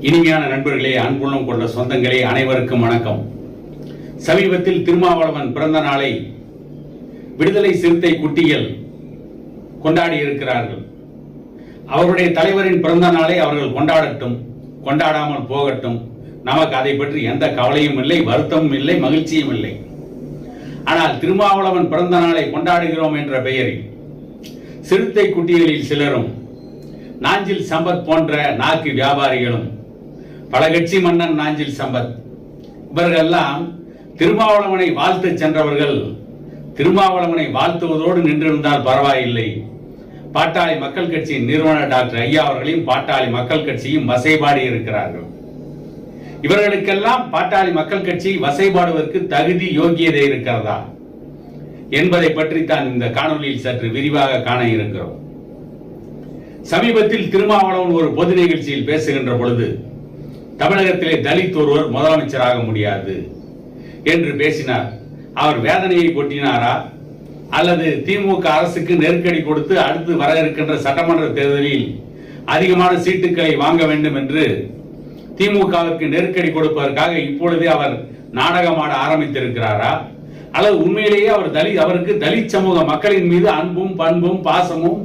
இனிமையான நண்பர்களே, அன்புள்ளம் கொண்ட சொந்தங்களே, அனைவருக்கும் வணக்கம். சமீபத்தில் திருமாவளவன் பிறந்த நாளை விடுதலை சிறுத்தை குட்டிகள் கொண்டாடி இருக்கிறார்கள். அவருடைய தலைவரின் பிறந்த நாளை அவர்கள் கொண்டாடட்டும், கொண்டாடாமல் போகட்டும். நமக்கு அதை பற்றி எந்த கவலையும் இல்லை, வருத்தமும் இல்லை, மகிழ்ச்சியும் இல்லை. ஆனால் திருமாவளவன் பிறந்த நாளை கொண்டாடுகிறோம் என்ற பெயரில் சிறுத்தை குட்டிகளில் சிலரும், நாஞ்சில் சம்பத் போன்ற நாக்கு வியாபாரிகளும், பல கட்சி மன்னன் நாஞ்சில் சம்பத், இவர்களெல்லாம் திருமாவளவனை வாழ்த்து சென்றவர்கள் திருமாவளவனை வாழ்த்துவதோடு நின்றிருந்தால் பரவாயில்லை, பாட்டாளி மக்கள் கட்சியின் நிறுவனர் டாக்டர் ஐயா அவர்களையும் பாட்டாளி மக்கள் கட்சியும் வசைபாடி இருக்கிறார்கள். இவர்களுக்கெல்லாம் பாட்டாளி மக்கள் கட்சி வசைபாடுவதற்கு தகுதி, யோகியதை இருக்கிறதா என்பதை பற்றி தான் இந்த காணொலியில் சற்று விரிவாக காண இருக்கிறோம். சமீபத்தில் திருமாவளவன் ஒரு பொது நிகழ்ச்சியில் பேசுகின்ற பொழுது, தமிழகத்திலே தலித் ஒருவர் முதலமைச்சராக முடியாது என்று பேசினார். அவர் வேதனையை கொட்டினாரா, அல்லது திமுக அரசுக்கு நெருக்கடி கொடுத்து அடுத்து வர இருக்கின்ற சட்டமன்ற தேர்தலில் அதிகமான சீட்டுகளை வாங்க வேண்டும் என்று திமுகவிற்கு நெருக்கடி கொடுப்பதற்காக இப்பொழுதே அவர் நாடகமாட ஆரம்பித்திருக்கிறாரா, அல்லது உண்மையிலேயே அவருக்கு தலித் சமூக மக்களின் மீது அன்பும் பண்பும் பாசமும்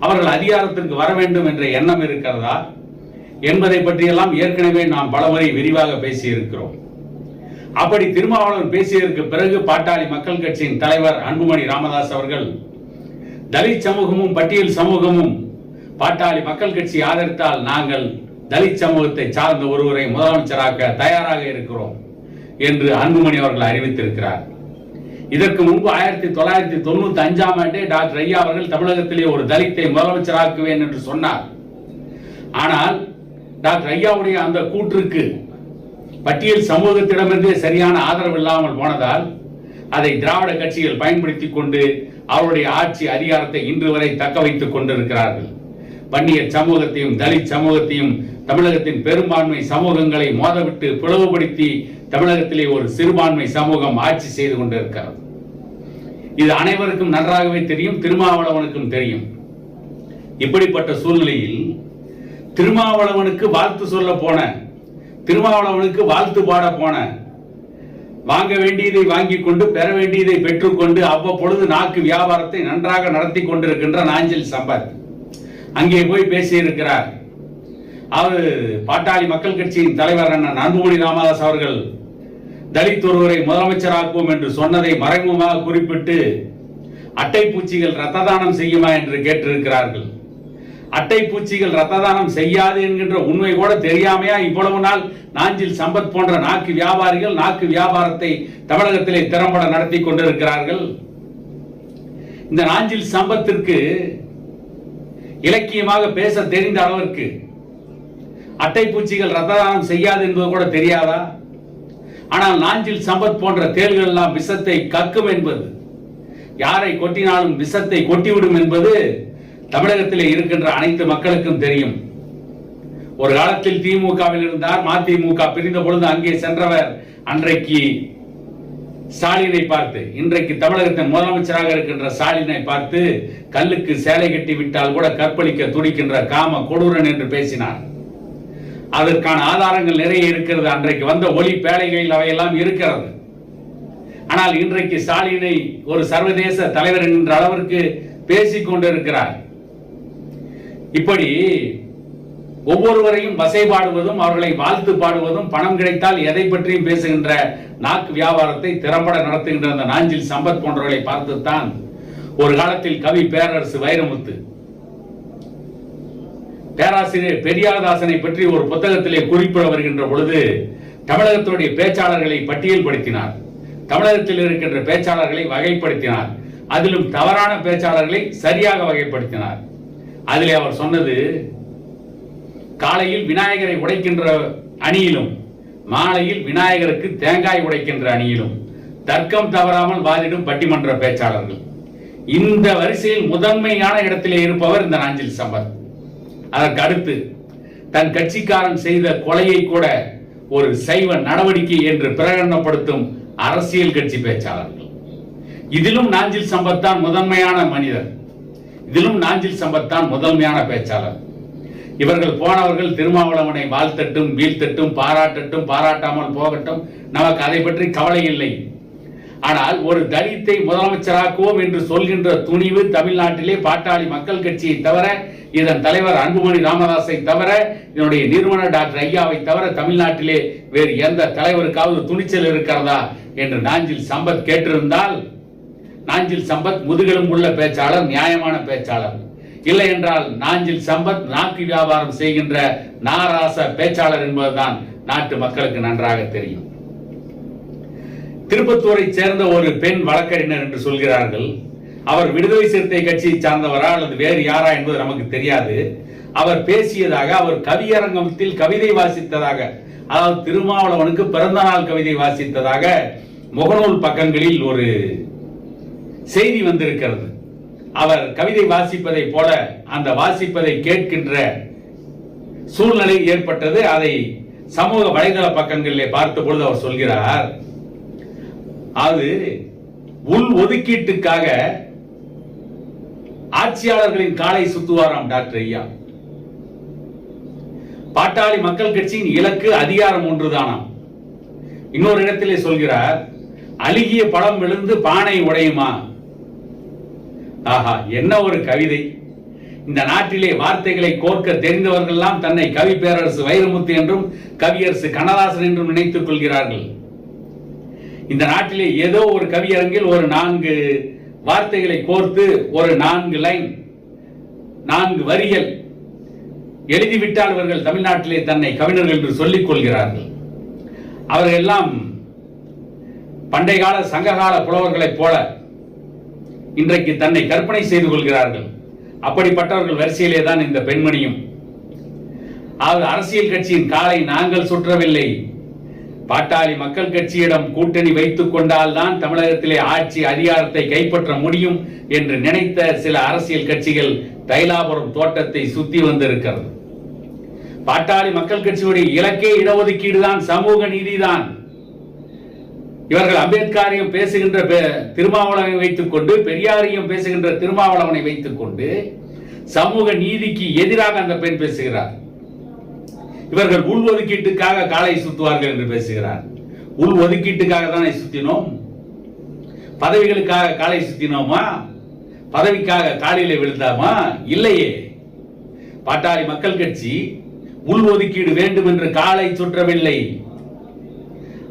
அவர்கள் அதிகாரத்திற்கு வர வேண்டும் என்ற எண்ணம் இருக்கிறதா என்பதை பற்றியெல்லாம் ஏற்கனவே நாம் பலமுறை விரிவாக பேசியிருக்கிறோம். அப்படி திருமாவளவன் பேசியதற்கு பிறகு பாட்டாளி மக்கள் கட்சியின் தலைவர் அன்புமணி ராமதாஸ் அவர்கள், தலித் சமூகமும் பட்டியல் சமூகமும் பாட்டாளி மக்கள் கட்சி ஆதரித்தால் நாங்கள் தலித் சமூகத்தை சார்ந்த ஒருவரை முதலமைச்சராக்க தயாராக இருக்கிறோம் என்று அன்புமணி அவர்கள் அறிவித்திருக்கிறார். இதற்கு முன்பு 1995ஆம் ஆண்டே டாக்டர் ஐயா அவர்கள் தமிழகத்திலே ஒரு தலித்தை முதலமைச்சராக்குவேன் என்று சொன்னார். ஆனால் டாக்டர் ஐயாவுடைய அந்த கூற்றுக்கு பட்டியல் சமூகத்திடமிருந்தே சரியான ஆதரவு இல்லாமல் போனதால் அதை திராவிட கட்சிகள் பயன்படுத்திக் கொண்டு அவருடைய ஆட்சி அதிகாரத்தை இன்று வரை தக்க வைத்துக் கொண்டிருக்கிறார்கள். வன்னியர் சமூகத்தையும் தலித் சமூகத்தையும் தமிழகத்தின் பெரும்பான்மை சமூகங்களை மோதவிட்டு பிளவுபடுத்தி தமிழகத்திலே ஒரு சிறுபான்மை சமூகம் ஆட்சி செய்து கொண்டிருக்கிறது. இது அனைவருக்கும் நன்றாகவே தெரியும், திருமாவளவனுக்கும் தெரியும். இப்படிப்பட்ட சூழ்நிலையில் திருமாவளவனுக்கு வாழ்த்து சொல்ல போன, திருமாவளவனுக்கு வாழ்த்து பாட போன, வாங்க வேண்டியதை வாங்கி கொண்டு பெற வேண்டியதை பெற்றுக்கொண்டு அவ்வப்பொழுது நாக்கு வியாபாரத்தை நன்றாக நடத்தி கொண்டிருக்கின்ற நாஞ்சில் சம்பத் அங்கே போய் பேசியிருக்கிறார். அவர் பாட்டாளி மக்கள் கட்சியின் தலைவர் அண்ணன் அன்புமணி ராமதாஸ் அவர்கள் தலித் ஒருவரை முதலமைச்சராக்குவோம் என்று சொன்னதை மறைமுகமாக குறிப்பிட்டு, அட்டை பூச்சிகள் ரத்த தானம் செய்யுமா என்று கேட்டிருக்கிறார்கள். அட்டை பூச்சிகள் ரத்த தானம் செய்யாது என்கின்ற உண்மை கூட தெரியாமையா இவ்வளவு நாள் நாஞ்சில் சம்பத் போன்ற நாக்கு வியாபாரிகள் நாக்கு வியாபாரத்தை தமிழகத்திலே திறம்பட நடத்தி கொண்டிருக்கிறார்கள்? இந்த நாஞ்சில் சம்பத்திற்கு இலக்கியமாக பேச தெரிந்த அளவிற்கு அட்டை பூச்சிகள் ரத்த தானம் செய்யாது என்பது கூட தெரியாதா? ஆனால் நாஞ்சில் சம்பத் போன்ற தேள்கள் எல்லாம் விஷத்தை கக்கும் என்பது, யாரை கொட்டினாலும் விஷத்தை கொட்டிவிடும் என்பது தமிழகத்திலே இருக்கின்ற அனைத்து மக்களுக்கும் தெரியும். ஒரு காலத்தில் திமுகவில் இருந்தார், மதிமுக பிரிந்த பொழுது அங்கே சென்றவர் அன்றைக்கு ஸ்டாலினை பார்த்து, இன்றைக்கு தமிழகத்தின் முதலமைச்சராக இருக்கின்ற ஸ்டாலினை பார்த்து, கல்லுக்கு சேலை கட்டி விட்டால் கூட கற்பழிக்க துடிக்கின்ற காம கொடூரன் என்று பேசினார். அதற்கான ஆதாரங்கள் நிறைய இருக்கிறது. அன்றைக்கு வந்த ஒளி பேழைகளில் அவையெல்லாம் இருக்கிறது. ஆனால் இன்றைக்கு ஸ்டாலினை ஒரு சர்வதேச தலைவர் என்கின்ற அளவிற்கு பேசிக் கொண்டிருக்கிறார். இப்படி ஒவ்வொருவரையும் வசைபாடுவதும் அவர்களை வாழ்த்து பாடுவதும், பணம் கிடைத்தால் எதை பற்றியும் பேசுகின்ற நாக்கு வியாபாரத்தை திறம்பட நடத்துகின்ற அந்த நாஞ்சில் சம்பத் போன்றவர்களை பார்த்துத்தான் ஒரு காலத்தில் கவி பேரரசு வைரமுத்து பேராசிரியர் பெரியாதாசனை பற்றி ஒரு புத்தகத்திலே குறிப்பிட வருகின்ற பொழுது தமிழகத்துடைய பேச்சாளர்களை பட்டியல் படுத்தினார். தமிழகத்தில் இருக்கின்ற பேச்சாளர்களை வகைப்படுத்தினார். அதிலும் தவறான பேச்சாளர்களை சரியாக வகைப்படுத்தினார். அதிலே அவர் சொன்னது, காலையில் விநாயகரை உடைக்கின்ற அணியிலும் மாலையில் விநாயகருக்கு தேங்காய் உடைக்கின்ற அணியிலும் தர்க்கம் தவறாமல் வாதிடும் பட்டிமன்ற பேச்சாளர்கள். இந்த வரிசையில் முதன்மையான இடத்திலே இருப்பவர் இந்த நாஞ்சில் சம்பத். அதற்கு அடுத்து தன் கட்சிக்காரன் செய்த கொலையை கூட ஒரு சைவ நடவடிக்கை என்று பிரகடனப்படுத்தும் அரசியல் கட்சி பேச்சாளர்கள். இதிலும் நாஞ்சில் சம்பத் தான் முதன்மையான மனிதர். இதிலும் நாஞ்சில் சம்பத் தான் முதன்மையான பேச்சாளர். இவர்கள் போனவர்கள் திருமாவளவனை வாழ்த்தட்டும், வீழ்த்தட்டும், பாராட்டட்டும், பாராட்டாமல் போகட்டும், நமக்கு அதை பற்றி கவலை இல்லை. ஆனால் ஒரு தலித்தை முதலமைச்சராக்குவோம் என்று சொல்கின்ற துணிவு தமிழ்நாட்டிலே பாட்டாளி மக்கள் கட்சியை தவிர, இதன் தலைவர் அன்புமணி ராமதாஸை தவிர, இதனுடைய நிறுவனர் டாக்டர் ஐயாவை தவிர தமிழ்நாட்டிலே வேறு எந்த தலைவருக்காவது துணிச்சல் இருக்கிறதா என்று நாஞ்சில் சம்பத் கேட்டிருந்தால், நாஞ்சில் சம்பத் முதுகெலும் உள்ள பேச்சாளர், நியாயமான பேச்சாளர். இல்லை என்றால் நாஞ்சில் சம்பத் நாக்கு வியாபாரம் செய்கின்ற நாராச பேச்சாளர் என்பதுதான் நாட்டு மக்களுக்கு நன்றாக தெரியும். திருப்பத்தூரை சேர்ந்த ஒரு பெண் வழக்கறிஞர் என்று சொல்கிறார்கள். அவர் விடுதலை சிறுத்தை கட்சியை சார்ந்தவரா அல்லது வேறு யாரா என்பது நமக்கு தெரியாது. அவர் பேசியதாக, அவர் கவியரங்கத்தில் கவிதை வாசித்ததாக, அதாவது திருமாவளவனுக்கு பிறந்த நாள் கவிதை வாசித்ததாக முகநூல் பக்கங்களில் ஒரு செய்தி வந்திருக்கிறது. அவர் கவிதை வாசிப்பதை போல அந்த வாசிப்பதை கேட்கின்ற சூழ்நிலை ஏற்பட்டது. அதை சமூக வலைதள பக்கங்களிலே பார்த்த பொழுது அவர் சொல்கிறார், அது உள் ஒதுக்கீட்டுக்காக ஆட்சியாளர்களின் காலை சுத்துவாராம் டாக்டர் ஐயா. பாட்டாளி மக்கள் கட்சியின் இலக்கு அதிகாரம் ஒன்றுதானாம். இன்னொரு இடத்திலே சொல்கிறார், அழுகிய பழம் விழுந்து பானை உடையுமா? ஆஹா, என்ன ஒரு கவிதை! இந்த நாட்டிலே வார்த்தைகளை கோர்க்க தெரிந்தவர்கள்லாம் தன்னை கவி பேரரசு வைரமுத்து என்றும் கவியரசு கண்ணதாசன் என்றும் நினைத்துக் கொள்கிறார்கள். இந்த நாட்டிலே ஏதோ ஒரு கவியரங்கில் ஒரு 4 வார்த்தைகளை கோர்த்து ஒரு 4 லைன் 4 வரிகள் எழுதிவிட்டால் அவர்கள் தமிழ்நாட்டிலே தன்னை கவிஞர்கள் என்று சொல்லிக் கொள்கிறார்கள். அவர்கள் எல்லாம் பண்டைய கால சங்ககால புலவர்களைப் போல இன்றைக்கு தன்னை கற்பனை செய்து கொள்கிறார்கள். அப்படிப்பட்டவர்கள் வரிசையிலே தான் இந்த பெண்மணியும். அரசியல் கட்சியின் காலை நாங்கள் சுற்றவில்லை, பாட்டாளி மக்கள் கட்சியிடம் கூட்டணி வைத்துக் கொண்டால் தான் தமிழகத்திலே ஆட்சி அதிகாரத்தை கைப்பற்ற முடியும் என்று நினைத்த சில அரசியல் கட்சிகள் தைலாபுரம் தோட்டத்தை சுத்தி வந்திருக்கிறது. பாட்டாளி மக்கள் கட்சியுடைய இலக்கே இடஒதுக்கீடு தான், சமூக நீதிதான். இவர்கள் அம்பேத்கரையும் பேசுகின்ற திருமாவளவனை வைத்துக் கொண்டு, பெரியாரையும் பேசுகின்ற திருமாவளவனை வைத்துக் கொண்டு சமூக நீதிக்கு எதிராக அந்த பெண் பேசுகிறார். இவர்கள் உள் ஒதுக்கீட்டுக்காக காலை சுத்துவார்கள் என்று பேசுகிறார். உள் ஒதுக்கீட்டுக்காக தானே சுத்தினோம்? பதவிகளுக்காக காலை சுத்தினோமா? பதவிக்காக காலிலே விழுந்தாமா? இல்லையே. பாட்டாளி மக்கள் கட்சி உள் ஒதுக்கீடு வேண்டும் என்று காலை சுற்றவில்லை.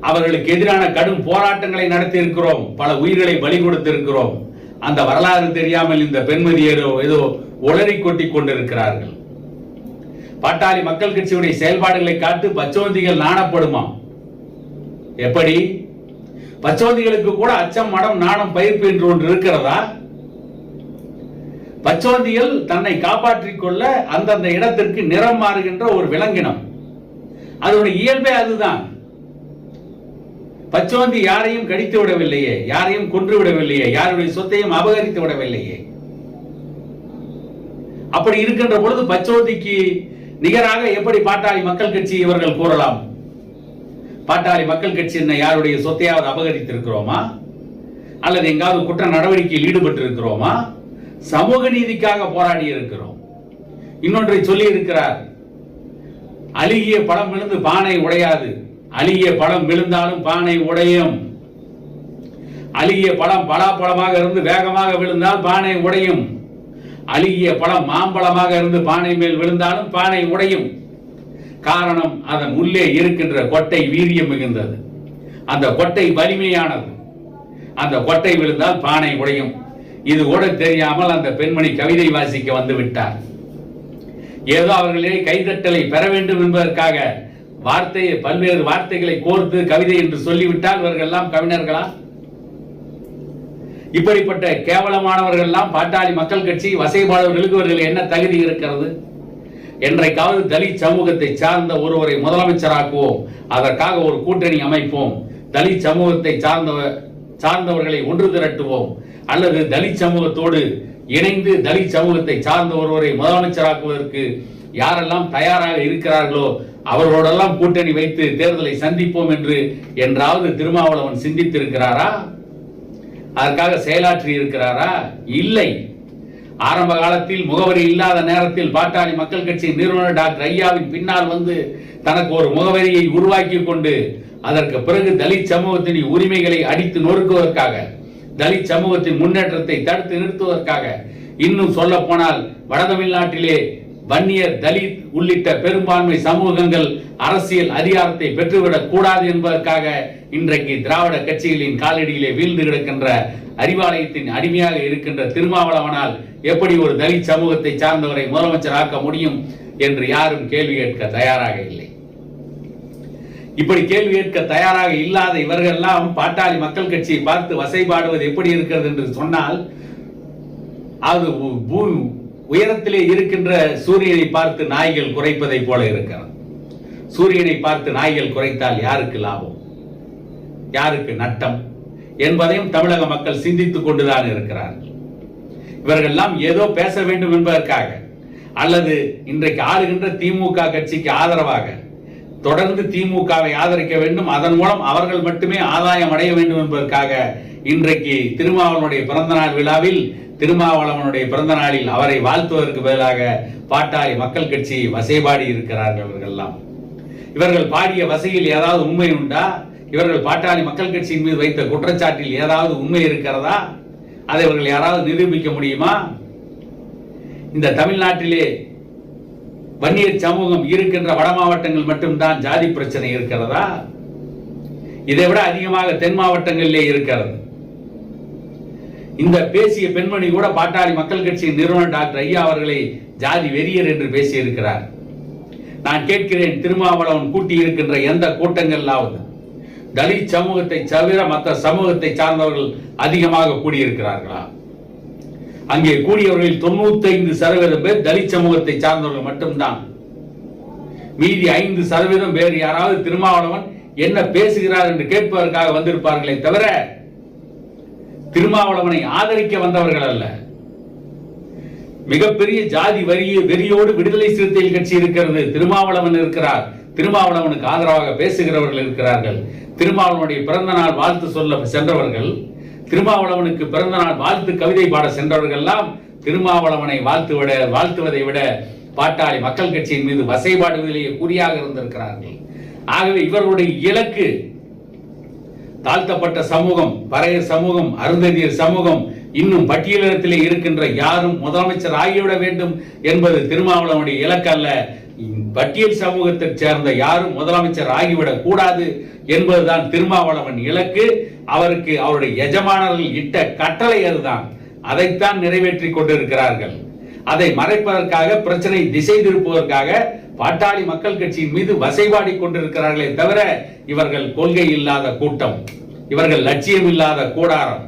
அவர்களுக்கு எதிரான கடும் போராட்டங்களை நடத்தி இருக்கிறோம், பல உயிர்களை பலி கொடுத்திருக்கிறோம். அந்த வரலாறு தெரியாமல் இந்த பெண்மதி ஏதோ உளறி கொட்டி கொண்டிருக்கிறார்கள். பாட்டாளி மக்கள் கட்சியுடைய செயல்பாடுகளை காட்டு பச்சோந்திகள் நாணப்படுமா? எப்படி? பச்சோந்திகளுக்கு கூட அச்சம், மடம், நாணம், பயிர்ப்பு என்று ஒன்று இருக்கிறதா? பச்சோந்திகள் தன்னை காப்பாற்றிக் கொள்ள அந்தந்த இடத்திற்கு நிறம் மாறுகின்ற ஒரு விலங்கினம். அதனுடைய இயல்பே அதுதான். பச்சோந்தி யாரையும் கடித்து விடவில்லையே, யாரையும் கொன்று விடவில்லையே, யாருடைய சொத்தையும் அபகரித்து விடவில்லையே. அப்படி இருக்கின்ற பொழுது பச்சோந்திக்கு நிகராக எப்படி பாட்டாளி மக்கள் கட்சி இவர்கள் கூறலாம்? பாட்டாளி மக்கள் கட்சி என்ன யாருடைய சொத்தையாவது அபகரித்திருக்கிறோமா? அல்லது எங்காவது குற்ற நடவடிக்கையில் ஈடுபட்டு இருக்கிறோமா? சமூக நீதிக்காக போராடி இருக்கிறோம். இன்னொன்றை சொல்லி இருக்கிறார், அழுகிய பழம் விழுந்து பானை உடையாது, அழுகிய பழம் விழுந்தாலும் பானை உடையும். அழுகிய பழம் பலாப்பழமாக இருந்து வேகமாக விழுந்தால் பானை உடையும். அழுகிய பழம் மாம்பழமாக இருந்து பானை மேல் விழுந்தாலும் பானை உடையும். காரணம், அதன் உள்ளே இருக்கின்ற கொட்டை வீரியம் மிகுந்தது, அந்த கொட்டை வலிமையானது. அந்த கொட்டை விழுந்தால் பானை உடையும். இது கூட தெரியாமல் அந்த பெண்மணி கவிதை வாசிக்க வந்து விட்டார். ஏதோ அவர்களே கைதட்டலை பெற வேண்டும் என்பதற்காக பல்வேறு வார்த்தைகளை கோர்த்து கவிதை என்று சொல்லிவிட்டால் இவர்கள் எல்லாம் கவிஞர்களா? இப்படிப்பட்ட கேவலமானவர்கள் எல்லாம் பாட்டாளி மக்கள் கட்சி வசைபாளர்களுக்கு இவர்கள் என்ன தகுதி இருக்கிறது? என்றைக்காவது தலித் சமூகத்தை சார்ந்த ஒருவரை முதலமைச்சராக்குவோம், அதற்காக ஒரு கூட்டணி அமைப்போம், தலித் சமூகத்தை சார்ந்தவர்களை ஒன்று திரட்டுவோம், அல்லது தலித் சமூகத்தோடு இணைந்து தலித் சமூகத்தை சார்ந்த ஒருவரை முதலமைச்சராக்குவதற்கு யாரெல்லாம் தயாராக இருக்கிறார்களோ அவர்களோடெல்லாம் கூட்டணி வைத்து தேர்தலை சந்திப்போம் என்றாவது திருமாவளவன் சிந்தித்திருக்கிறாரா? அதற்காக செயலாற்றி இருக்கிறாரா? இல்லை. ஆரம்ப காலத்தில் முகவரி இல்லாத நேரத்தில் பாட்டாளி மக்கள் கட்சி நிறுவனர் டாக்டர் ஐயாவின் பின்னால் வந்து தனக்கு ஒரு முகவரியை உருவாக்கி கொண்டு அதற்கு பிறகு தலித் சமூகத்தின் உரிமைகளை அடித்து நொறுக்குவதற்காக, தலித் சமூகத்தின் முன்னேற்றத்தை தடுத்து நிறுத்துவதற்காக, இன்னும் சொல்ல போனால் வட தமிழ்நாட்டிலே வன்னியர், தலித் உள்ளிட்ட பெரும்பான்மை சமூகங்கள் அரசியல் அதிகாரத்தை பெற்றுவிடக் கூடாது என்பதற்காக இன்றைக்கு திராவிட கட்சிகளின் காலடியிலே வீழ்ந்து கிடக்கின்ற அறிவாலயத்தின் அடிமையாக இருக்கின்ற திருமாவளவனால் எப்படி ஒரு தலித் சமூகத்தை சார்ந்தவரை முதலமைச்சராக்க முடியும் என்று யாரும் கேள்வி கேட்க தயாராக இல்லை. இப்படி கேள்வி கேட்க தயாராக இல்லாத இவர்கள் எல்லாம் பாட்டாளி மக்கள் கட்சியை பார்த்து வசைபாடுவது எப்படி இருக்கிறது என்று சொன்னால், அது உயரத்திலே இருக்கின்ற சூரியனை பார்த்து நாய்கள் குறைப்பதை போல இருக்கிறது. சூரியனை பார்த்து நாய்கள் குறைத்தால் யாருக்கு லாபம், யாருக்கு நட்டம் என்பதையும் தமிழக மக்கள் சிந்தித்துக் கொண்டுதான் இருக்கிறார்கள். இவர்கள் எல்லாம் ஏதோ பேச வேண்டும் என்பதற்காக அல்லது இன்றைக்கு ஆளுகின்ற திமுக கட்சிக்கு ஆதரவாக தொடர்ந்து திமுகவை ஆதரிக்க வேண்டும், அதன் மூலம் அவர்கள் மட்டுமே ஆதாயம் அடைய வேண்டும் என்பதற்காக இன்றைக்கு திருமாவளவனுடைய பிறந்த நாள் விழாவில், திருமாவளவனுடைய பிறந்த நாளில் அவரை வாழ்த்துவதற்கு பதிலாக பாட்டாளி மக்கள் கட்சி வசைபாடி இருக்கிறார்கள். இவர்கள் பாடிய வசையில் ஏதாவது உண்மை உண்டா? இவர்கள் பாட்டாளி மக்கள் கட்சியின் மீது வைத்த குற்றச்சாட்டில் ஏதாவது உண்மை இருக்கிறதா? அதை இவர்கள் யாராவது நிரூபிக்க முடியுமா? இந்த தமிழ்நாட்டிலே வன்னியர் சமூகம் இருக்கின்ற வட மாவட்டங்கள் மட்டும்தான் ஜாதி பிரச்சனை இருக்கிறதா? இதை விட அதிகமாக தென் மாவட்டங்களிலே இருக்கிறது. இந்த பேசிய பெண்மணி கூட பாட்டாளி மக்கள் கட்சியின் நிறுவனர் டாக்டர் ஐயா அவர்களை ஜாதி வெறியர் என்று பேசியிருக்கிறார். நான் கேட்கிறேன், திருமாவளவன் கூட்டி இருக்கின்ற எந்த கூட்டங்களாவது தலித் சமூகத்தை தவிர மற்ற சமூகத்தை சார்ந்தவர்கள் அதிகமாக கூடியிருக்கிறார்களா? அங்கே கூடியவர்களில் 95% பேர் தலித் சமூகத்தை சார்ந்தவர்கள் மட்டும்தான். மீதி 5% பேர் யாராவது திருமாவளவன் என்ன பேசுகிறார் என்று கேட்பதற்காக வந்திருப்பார்களே தவிர திருமாவளவனை ஆதரிக்க வந்தவர்கள் அல்ல. மிகப்பெரிய ஜாதி வெறியோடு விடுதலை சிறுத்தைகள் கட்சி இருக்கிறது. திருமாவளவன் இருக்கிறார். திருமாவளவனுக்கு ஆதரவாக பேசுகிறவர்கள் இருக்கிறார்கள். திருமாவளவனுடைய பிறந்த நாள் வாழ்த்து சொல்ல சென்றவர்கள், திருமாவளவனுக்கு பிறந்த நாள் வாழ்த்து கவிதை பாட சென்றவர்கள் எல்லாம் திருமாவளவனை வாழ்த்துவதை விட பாட்டாளி மக்கள் கட்சியின் மீது வசைபாடுவதிலேயே குறியாக இருந்திருக்கிறார்கள். ஆகவே இவர்களுடைய இலக்கு தாழ்த்தப்பட்ட சமூகம், பறையர் சமூகம், அருந்ததியர் சமூகம், இன்னும் பட்டியலிடத்திலே இருக்கின்ற யாரும் முதலமைச்சர் ஆகிவிட வேண்டும் என்பது திருமாவளவனுடைய இலக்கு அல்ல. பட்டியல் சமூகத்தை சேர்ந்த யாரும் முதலமைச்சர் ஆகிவிடக் கூடாது என்பதுதான் திருமாவளவன் இலக்கு. அவருக்கு அவருடைய எஜமானர்கள் இட்ட கட்டளை அதுதான். அதைத்தான் நிறைவேற்றி கொண்டிருக்கிறார்கள். அதை மறைப்பதற்காக, பிரச்சனை திசை திருப்புவதற்காக பாட்டாளி மக்கள் கட்சியின் மீது வசைபாடி கொண்டிருக்கிறார்களே தவிர இவர்கள் கொள்கை இல்லாத கூட்டம், இவர்கள் லட்சியம் இல்லாத கூடாரம்,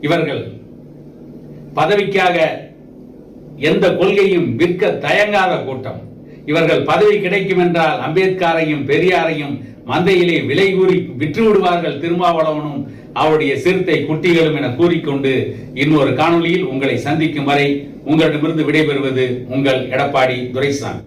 இவர்கள் பதவிக்காக எந்த கொள்கையும் விற்க தயங்காத கூட்டம். இவர்கள் பதவி கிடைக்கும் என்றால் அம்பேத்கரையும் பெரியாரையும் மந்தையிலே விலை கூறி விற்று விடுவார்கள் திருமாவளவனும் அவருடைய சிறுத்தை குட்டிகளும் என கூறிக்கொண்டு இன்னொரு காணொளியில் உங்களை சந்திக்கும் வரை உங்களிடமிருந்து விடைபெறுவது உங்கள் எடப்பாடி துரைசாமி.